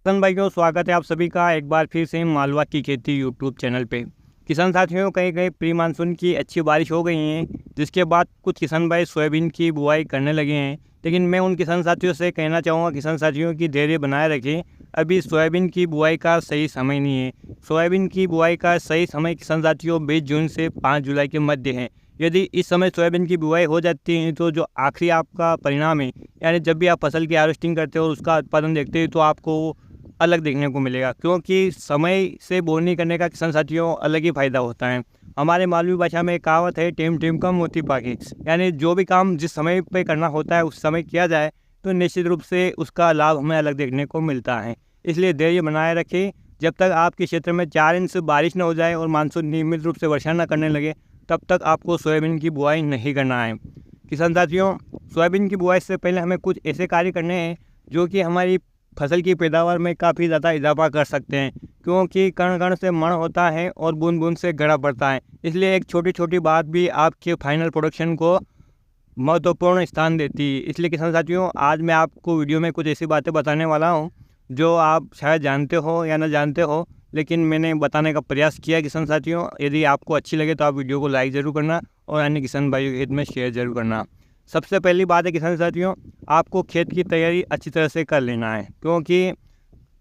किसान भाइयों, स्वागत है आप सभी का एक बार फिर से मालवा की खेती यूट्यूब चैनल पे। किसान साथियों, कहीं कहीं प्री मानसून की अच्छी बारिश हो गई है, जिसके बाद कुछ किसान भाई सोयाबीन की बुआई करने लगे हैं। लेकिन मैं उन किसान साथियों से कहना चाहूँगा, किसान साथियों की धैर्य बनाए रखें। अभी सोयाबीन की बुआई का सही समय नहीं है। सोयाबीन की बुआई का सही समय किसान साथियों 20 जून से 5 जुलाई के मध्य है। यदि इस समय सोयाबीन की बुआई हो जाती है तो जो आखिरी आपका परिणाम है, यानी जब भी आप फसल की हार्वेस्टिंग करते हो और उसका उत्पादन देखते हो, तो आपको अलग देखने को मिलेगा। क्योंकि समय से बोनी करने का किसान साथियों अलग ही फ़ायदा होता है। हमारे मालवी भाषा में एक कहावत है, टेम टेम कम मोती पाके। यानी जो भी काम जिस समय पे करना होता है उस समय किया जाए तो निश्चित रूप से उसका लाभ हमें अलग देखने को मिलता है। इसलिए धैर्य बनाए रखें। जब तक आपके क्षेत्र में 4 इंच बारिश न हो जाए और मानसून नियमित रूप से वर्षा न करने लगे, तब तक आपको सोयाबीन की बुआई नहीं करना है। किसान साथियों, सोयाबीन की बुआई से पहले हमें कुछ ऐसे कार्य करने हैं जो कि हमारी फसल की पैदावार में काफ़ी ज़्यादा इजाफा कर सकते हैं। क्योंकि कण कण से मण होता है और बूंद बूंद से घड़ा पड़ता है। इसलिए एक छोटी छोटी बात भी आपके फाइनल प्रोडक्शन को महत्वपूर्ण स्थान देती है। इसलिए किसान साथियों, आज मैं आपको वीडियो में कुछ ऐसी बातें बताने वाला हूं जो आप शायद जानते हो या न जानते हो, लेकिन मैंने बताने का प्रयास किया। किसान साथियों, यदि आपको अच्छी लगे तो आप वीडियो को लाइक ज़रूर करना और अन्य किसान भाइयों के हित में शेयर ज़रूर करना। सबसे पहली बात है किसान साथियों, आपको खेत की तैयारी अच्छी तरह से कर लेना है। क्योंकि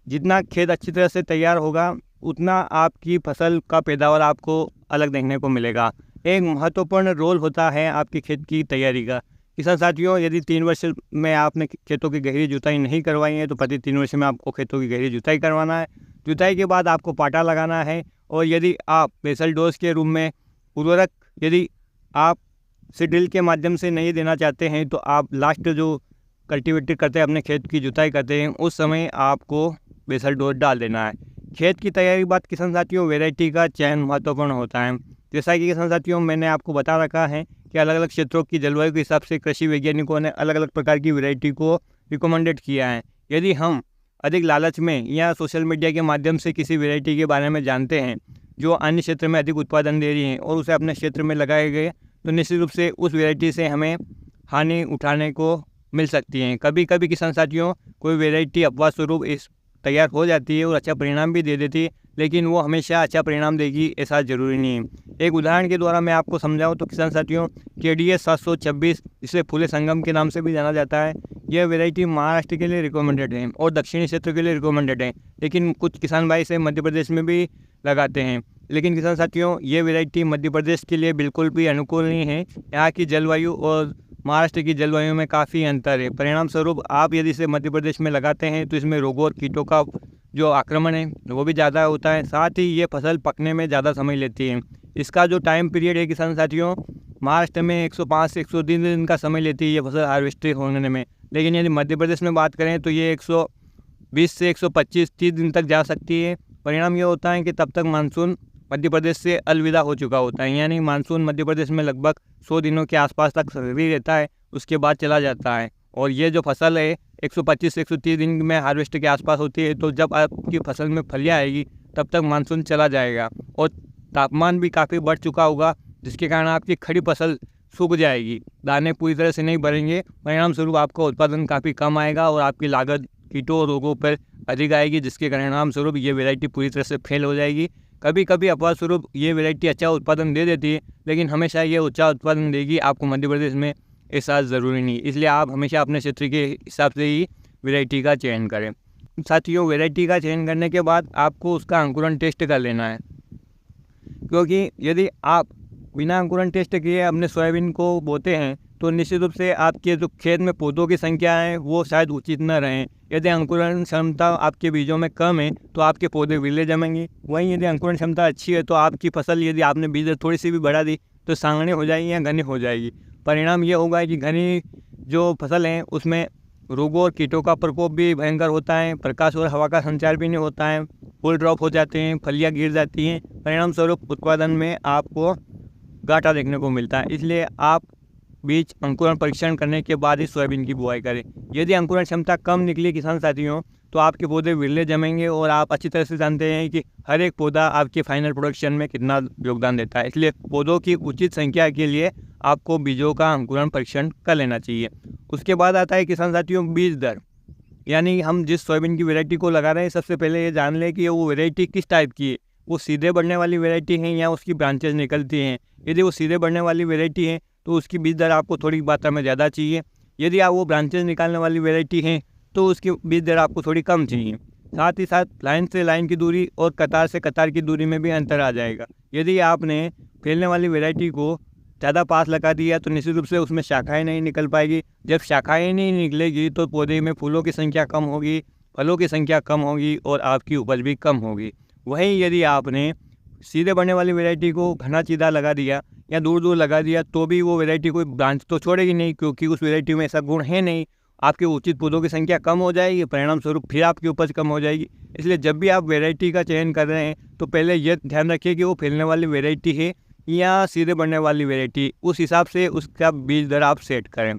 जितना खेत अच्छी तरह से तैयार होगा, उतना आपकी फसल का पैदावार आपको अलग देखने को मिलेगा। एक महत्वपूर्ण रोल होता है आपकी खेत की तैयारी का। किसान साथियों, यदि 3 वर्ष में आपने खेतों की गहरी जुताई नहीं करवाई है तो प्रति 3 वर्ष में आपको खेतों की गहरी जुताई करवाना है। जुताई के बाद आपको पाटा लगाना है। और यदि आप बेसल डोज के रूप में उर्वरक यदि आप ड्रिल के माध्यम से नहीं देना चाहते हैं, तो आप लास्ट जो कल्टीवेटर करते हैं, अपने खेत की जुताई करते हैं, उस समय आपको बेसल डोज डाल देना है। खेत की तैयारी के बाद किसान साथियों, वैरायटी का चयन महत्वपूर्ण होता है। जैसा कि किसान साथियों मैंने आपको बता रखा है कि अलग अलग क्षेत्रों की जलवायु के हिसाब से कृषि वैज्ञानिकों ने अलग अलग प्रकार की वैरायटी को रिकमेंडेड किया है। यदि हम अधिक लालच में या सोशल मीडिया के माध्यम से किसी वैरायटी के बारे में जानते हैं जो अन्य क्षेत्र में अधिक उत्पादन दे रही है और उसे अपने क्षेत्र में लगाए गए, तो निश्चित रूप से उस वैरायटी से हमें हानि उठाने को मिल सकती है। कभी कभी किसान साथियों, कोई वैरायटी अफवाह स्वरूप इस तैयार हो जाती है और अच्छा परिणाम भी दे देती है, लेकिन वो हमेशा अच्छा परिणाम देगी ऐसा ज़रूरी नहीं है। एक उदाहरण के द्वारा मैं आपको समझाऊं तो किसान साथियों, KDS 726, जिसे फूले संगम के नाम से भी जाना जाता है, यह वैरायटी महाराष्ट्र के लिए रिकमेंडेड है और दक्षिणी क्षेत्र के लिए रिकमेंडेड है। लेकिन कुछ किसान भाई इसे मध्य प्रदेश में भी लगाते हैं। लेकिन किसान साथियों, ये वैरायटी मध्य प्रदेश के लिए बिल्कुल भी अनुकूल नहीं है। यहाँ की जलवायु और महाराष्ट्र की जलवायु में काफ़ी अंतर है। परिणाम स्वरूप आप यदि इसे मध्य प्रदेश में लगाते हैं तो इसमें रोगों और कीटों का जो आक्रमण है वो भी ज़्यादा होता है। साथ ही ये फसल पकने में ज़्यादा समय लेती है। इसका जो टाइम पीरियड है किसान साथियों, महाराष्ट्र में 105 से 103 दिन का समय लेती है ये फसल हार्वेस्ट होने में। लेकिन यदि मध्य प्रदेश में बात करें तो ये 120 से 125-30 दिन तक जा सकती है। परिणाम ये होता है कि तब तक मानसून मध्य प्रदेश से अलविदा हो चुका होता है। यानी मानसून मध्य प्रदेश में लगभग 100 दिनों के आसपास तक सक्रिय रहता है, उसके बाद चला जाता है। और ये जो फसल है 125 से 130 दिन में हार्वेस्ट के आसपास होती है। तो जब आपकी फसल में फलियाँ आएगी तब तक मानसून चला जाएगा और तापमान भी काफ़ी बढ़ चुका होगा, जिसके कारण आपकी खड़ी फसल सूख जाएगी, दाने पूरी तरह से नहीं भरेंगे। परिणाम स्वरूप आपका उत्पादन काफ़ी कम आएगा और आपकी लागत कीटों और रोगों पर अधिक आएगी, जिसके परिणाम स्वरूप ये वैरायटी पूरी तरह से फेल हो जाएगी। कभी कभी अपवाद स्वरूप ये वैरायटी अच्छा उत्पादन दे देती है, लेकिन हमेशा ये अच्छा उत्पादन देगी आपको मध्य प्रदेश में ऐसा ज़रूरी नहीं। इसलिए आप हमेशा अपने क्षेत्र के हिसाब से ही वैरायटी का चयन करें। साथियों, वैरायटी का चयन करने के बाद आपको उसका अंकुरण टेस्ट कर लेना है। क्योंकि यदि आप बिना अंकुरण टेस्ट किए अपने सोयाबीन को बोते हैं तो निश्चित रूप से आपके जो खेत में पौधों की संख्या है वो शायद उचित न रहें। यदि अंकुरण क्षमता आपके बीजों में कम है तो आपके पौधे विले जमेंगे। वहीं यदि अंकुरण क्षमता अच्छी है तो आपकी फसल, यदि आपने बीज थोड़ी सी भी बढ़ा दी तो सांगने हो जाएगी या घनी हो जाएगी। परिणाम ये होगा कि घनी जो फसल है उसमें रोगों और कीटों का प्रकोप भी भयंकर होता है, प्रकाश और हवा का संचार भी नहीं होता है, फूल ड्रॉप हो जाते हैं, फलियाँ गिर जाती हैं। परिणाम स्वरूप उत्पादन में आपको घाटा देखने को मिलता है। इसलिए आप बीज अंकुरण परीक्षण करने के बाद ही सोयाबीन की बुआई करें। यदि अंकुरण क्षमता कम निकली किसान साथियों, तो आपके पौधे विरले जमेंगे और आप अच्छी तरह से जानते हैं कि हर एक पौधा आपके फाइनल प्रोडक्शन में कितना योगदान देता है। इसलिए पौधों की उचित संख्या के लिए आपको बीजों का अंकुरण परीक्षण कर लेना चाहिए। उसके बाद आता है किसान साथियों बीज दर। यानी हम जिस सोयाबीन की वैरायटी को लगा रहे हैं, सबसे पहले ये जान लें कि वो वैरायटी किस टाइप की है। वो सीधे बढ़ने वाली वैरायटी है या उसकी ब्रांचेज निकलती हैं। यदि वो सीधे बढ़ने वाली वैरायटी है तो उसकी बीज दर आपको थोड़ी मात्रा में ज़्यादा चाहिए। यदि आप वो ब्रांचेज निकालने वाली वैरायटी हैं तो उसकी बीज दर आपको थोड़ी कम चाहिए। साथ ही साथ लाइन से लाइन की दूरी और कतार से कतार की दूरी में भी अंतर आ जाएगा। यदि आपने फैलने वाली वैरायटी को ज़्यादा पास लगा दिया तो निश्चित रूप से उसमें शाखाएं नहीं निकल पाएगी। जब शाखाएं नहीं निकलेगी तो पौधे में फूलों की संख्या कम होगी, फलों की संख्या कम होगी और आपकी उपज भी कम होगी। वहीं यदि आपने सीधे बढ़ने वाली वैरायटी को घना सीधा लगा दिया या दूर दूर लगा दिया तो भी वो वैरायटी कोई ब्रांच तो छोड़ेगी नहीं, क्योंकि उस वैरायटी में ऐसा गुण है नहीं। आपके उचित पौधों की संख्या कम हो जाएगी, परिणाम स्वरूप फिर आपकी उपज कम हो जाएगी। इसलिए जब भी आप वैरायटी का चयन कर रहे हैं तो पहले यह ध्यान रखिए कि वो फैलने वाली वैरायटी है या सीधे बढ़ने वाली वैरायटी, उस हिसाब से उसका बीज दर आप सेट करें।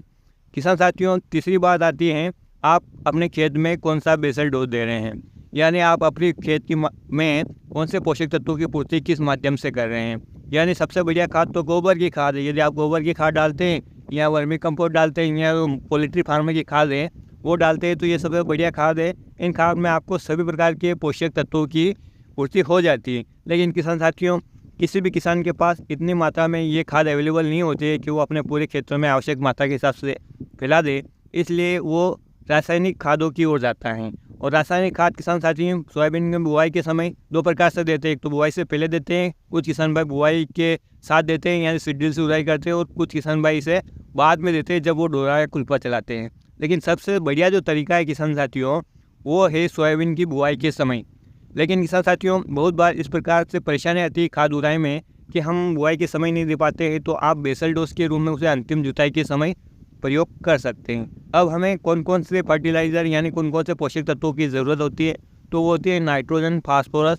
किसान साथियों, तीसरी बात आती है आप अपने खेत में कौन सा बेसल डोज दे रहे हैं, यानी आप अपनी खेत की में कौन से पोषक तत्वों की पूर्ति किस माध्यम से कर रहे हैं। यानी सबसे बढ़िया खाद तो गोबर की खाद है। यदि आप गोबर की खाद डालते हैं या वर्मी कंपोस्ट डालते हैं या पोल्ट्री फार्म की खाद है वो डालते हैं तो ये सबसे बढ़िया खाद है। इन खाद में आपको सभी प्रकार के पोषक तत्वों की पूर्ति हो जाती है। लेकिन किसान साथियों, किसी भी किसान के पास इतनी मात्रा में ये खाद अवेलेबल नहीं होती है कि वो अपने पूरे क्षेत्रों में आवश्यक मात्रा के हिसाब से फैला दे, इसलिए वो रासायनिक खादों की ओर जाता है। और रासायनिक खाद किसान साथी सोयाबीन की बुआई के समय दो प्रकार से देते हैं। एक तो बुआई से पहले देते हैं, कुछ किसान भाई बुआई के साथ देते हैं यानी सीड ड्रिल से उड़ाई करते हैं, और कुछ किसान भाई इसे बाद में देते हैं जब वो डोरा या कुल्पा चलाते हैं। लेकिन सबसे बढ़िया जो तरीका है किसान साथियों वो है सोयाबीन की बुआई के समय। लेकिन किसान साथियों, बहुत बार इस प्रकार से परेशानी आती है खाद उड़ाई में कि हम बुआई के समय नहीं दे पाते हैं, तो आप बेसल डोज के रूप में उसे अंतिम जुताई के समय प्रयोग कर सकते हैं। अब हमें कौन कौन से फर्टिलाइज़र यानी कौन कौन से पोषक तत्वों की ज़रूरत होती है, तो वो होती है नाइट्रोजन, फास्फोरस,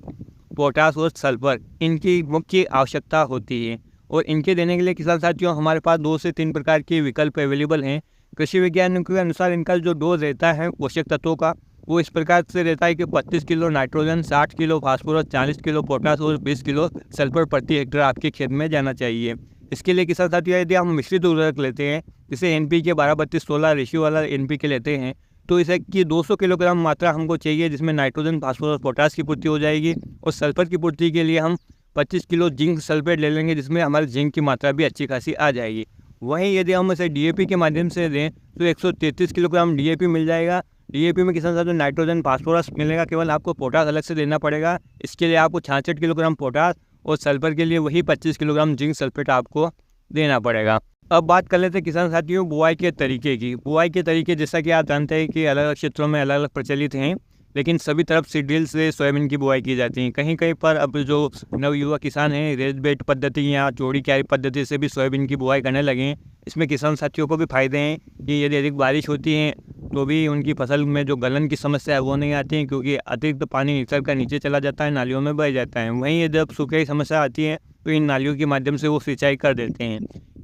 पोटास और सल्फर। इनकी मुख्य आवश्यकता होती है और इनके देने के लिए किसान साथियों हमारे पास 2 से 3 प्रकार के विकल्प अवेलेबल हैं। कृषि विज्ञान के अनुसार इनका जो डोज रहता है पोषक तत्वों का वो इस प्रकार से रहता है कि 25 kilo nitrogen, 60 kilo phosphorus, 40 kilo potash और 20 किलो सल्फर प्रति हेक्टेयर आपके खेत में जाना चाहिए। इसके लिए किसान साथियों यदि हम मिश्रित उर्वरक लेते हैं, जैसे NPK 12-32-16 रेशियो वाला NPK लेते हैं, तो इसे की 200 किलोग्राम मात्रा हमको चाहिए, जिसमें नाइट्रोजन, फास्फोरस, पोटास की पूर्ति हो जाएगी। और सल्फर की पूर्ति के लिए हम 25 किलो जिंक सल्फेट ले लेंगे, जिसमें हमारे जिंक की मात्रा भी अच्छी खासी आ जाएगी। वहीं यदि हम इसे DAP के माध्यम से दें तो 133 किलोग्राम DAP मिल जाएगा। DAP में किसान साथियों नाइट्रोजन, फास्फोरस मिलेगा, केवल आपको पोटास अलग से देना पड़ेगा। इसके लिए आपको 66 किलोग्राम पोटास और सल्फर के लिए वही 25 किलोग्राम जिंक सल्फेट आपको देना पड़ेगा। अब बात कर लेते हैं किसान साथियों बुआई के तरीके की। बुआई के तरीके जैसा कि आप जानते हैं कि अलग अलग क्षेत्रों में अलग अलग प्रचलित हैं, लेकिन सभी तरफ सीड ड्रिल से सोयाबीन की बुआई की जाती है। कहीं कहीं पर अब जो नवयुवा किसान हैं रेज बेड पद्धति या चौड़ी क्यारी पद्धति से भी सोयाबीन की बुआई करने लगे हैं। इसमें किसान साथियों को भी फायदे हैं कि यदि अधिक बारिश होती है तो भी उनकी फसल में जो गलन की समस्या है वो नहीं आती है, क्योंकि अतिरिक्त पानी निकल कर नीचे चला जाता है, नालियों में बह जाता है। वहीं जब सूखे की समस्या आती है तो इन नालियों के माध्यम से वो सिंचाई कर देते हैं।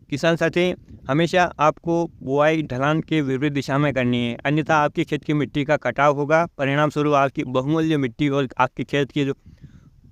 किसान साथी हमेशा आपको बुआई ढलान के विपरीत दिशा में करनी है, अन्यथा आपके खेत की मिट्टी का कटाव होगा। परिणाम स्वरूप आपकी बहुमूल्य मिट्टी और आपके खेत के जो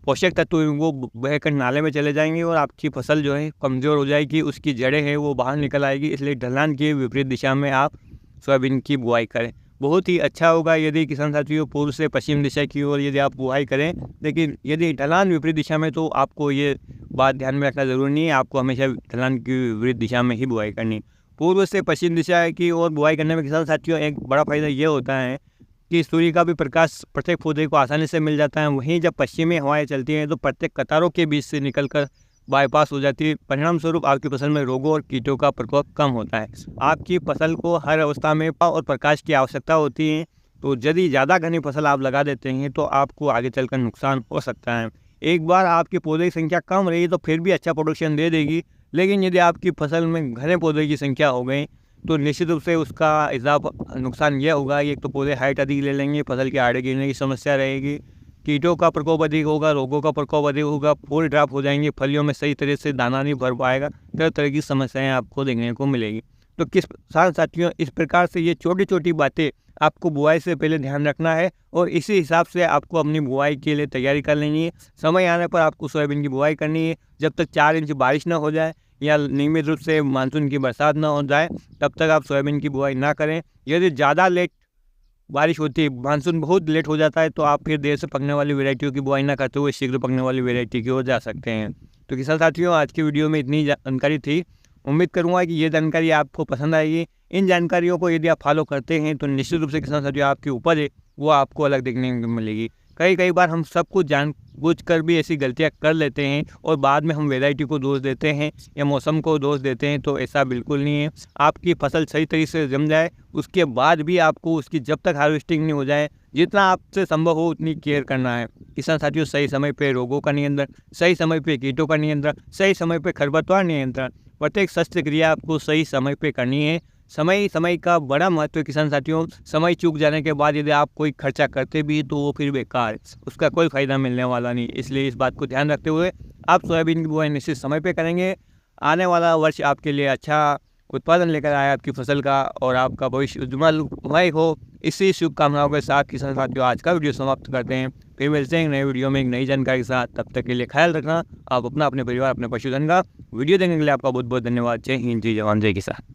पोषक तत्व हैं वो बहकर नाले में चले जाएंगे और आपकी फसल जो है कमज़ोर हो जाएगी, उसकी जड़ें हैं वो बाहर निकल आएगी। इसलिए ढलान के विपरीत दिशा में आप सोयाबीन की बुआई करें। बहुत ही अच्छा होगा यदि किसान साथियों पूर्व से पश्चिम दिशा की ओर यदि आप बुआई करें, लेकिन यदि ढलान विपरीत दिशा में तो आपको ये बात ध्यान में रखना ज़रूरी नहीं है, आपको हमेशा ढलान की विपरीत दिशा में ही बुआई करनी। पूर्व से पश्चिम दिशा की ओर बुआई करने में किसान साथियों एक बड़ा फायदा ये होता है कि सूर्य का भी प्रकाश प्रत्येक पौधे को आसानी से मिल जाता है। वहीं जब पश्चिमी हवाएं चलती हैं तो प्रत्येक कतारों के बीच से निकलकर बाईपास हो जाती है। परिणाम स्वरूप आपकी फसल में रोगों और कीटों का प्रकोप कम होता है। आपकी फसल को हर अवस्था में और प्रकाश की आवश्यकता होती है, तो यदि ज़्यादा घनी फसल आप लगा देते हैं तो आपको आगे चलकर नुकसान हो सकता है। एक बार आपके पौधे की संख्या कम रही तो फिर भी अच्छा प्रोडक्शन दे देगी, लेकिन यदि आपकी फसल में घने पौधे की संख्या हो गई तो निश्चित रूप से उसका इजाफा नुकसान यह होगा, एक तो पौधे हाइट अधिक ले लेंगे, फसल के आड़े गिरने की समस्या रहेगी, कीटों का प्रकोप अधिक होगा, रोगों का प्रकोप अधिक होगा, फूल ड्रॉप हो जाएंगे, फलियों में सही तरह से दाना नहीं भर पाएगा, तरह तरह की समस्याएं आपको देखने को मिलेगी। तो किसान साथियों इस प्रकार से ये छोटी छोटी बातें आपको बुआई से पहले ध्यान रखना है और इसी हिसाब से आपको अपनी बुआई के लिए तैयारी कर लेनी है। समय आने पर आपको सोयाबीन की बुआई करनी है। जब तक 4 इंच बारिश ना हो जाए या नियमित रूप से मानसून की बरसात ना हो जाए तब तक आप सोयाबीन की बुआई ना करें। यदि ज़्यादा लेट बारिश होती है, मानसून बहुत लेट हो जाता है, तो आप फिर देर से पकने वाली वैरायटियों की बुआई ना करते हुए शीघ्र पकने वाली वैरायटी की ओर जा सकते हैं। तो किसान साथियों, आज की वीडियो में इतनी जानकारी थी। उम्मीद करूँगा कि ये जानकारी आपको पसंद आएगी। इन जानकारियों को यदि आप फॉलो करते हैं तो निश्चित रूप से किसान साथियों आपकी उपज है वो आपको अलग देखने को मिलेगी। कई बार हम सब कुछ जानबूझकर भी ऐसी गलतियां कर लेते हैं और बाद में हम वैरायटी को दोष देते हैं या मौसम को दोष देते हैं, तो ऐसा बिल्कुल नहीं है। आपकी फसल सही तरीके से जम जाए उसके बाद भी आपको उसकी जब तक हार्वेस्टिंग नहीं हो जाए, जितना आपसे संभव हो उतनी केयर करना है। किसान साथियों, सही समय पे रोगों का नियंत्रण, सही समय पे कीटों का नियंत्रण, सही समय पे खरपतवार नियंत्रण, प्रत्येक शस्त्र क्रिया आपको सही समय पे करनी है। समय का बड़ा महत्व है किसान साथियों। समय चूक जाने के बाद यदि आप कोई खर्चा करते भी तो वो फिर बेकार, उसका कोई फ़ायदा मिलने वाला नहीं। इसलिए इस बात को ध्यान रखते हुए आप सोयाबीन की बुआई निश्चित समय पे करेंगे। आने वाला वर्ष आपके लिए अच्छा उत्पादन लेकर आए आपकी फसल का, और आपका भविष्य उज्ज्वलमय हो। इसी शुभकामनाओं के साथ किसान साथियों आज का वीडियो समाप्त करते हैं। फिर मिलते हैं नए वीडियो में एक नई जानकारी के साथ। तब तक के लिए ख्याल रखना आप अपना, अपने परिवार, अपने पशुधन का। वीडियो देखने के लिए आपका बहुत बहुत धन्यवाद। जय हिंद, जय जवान, जय किसान।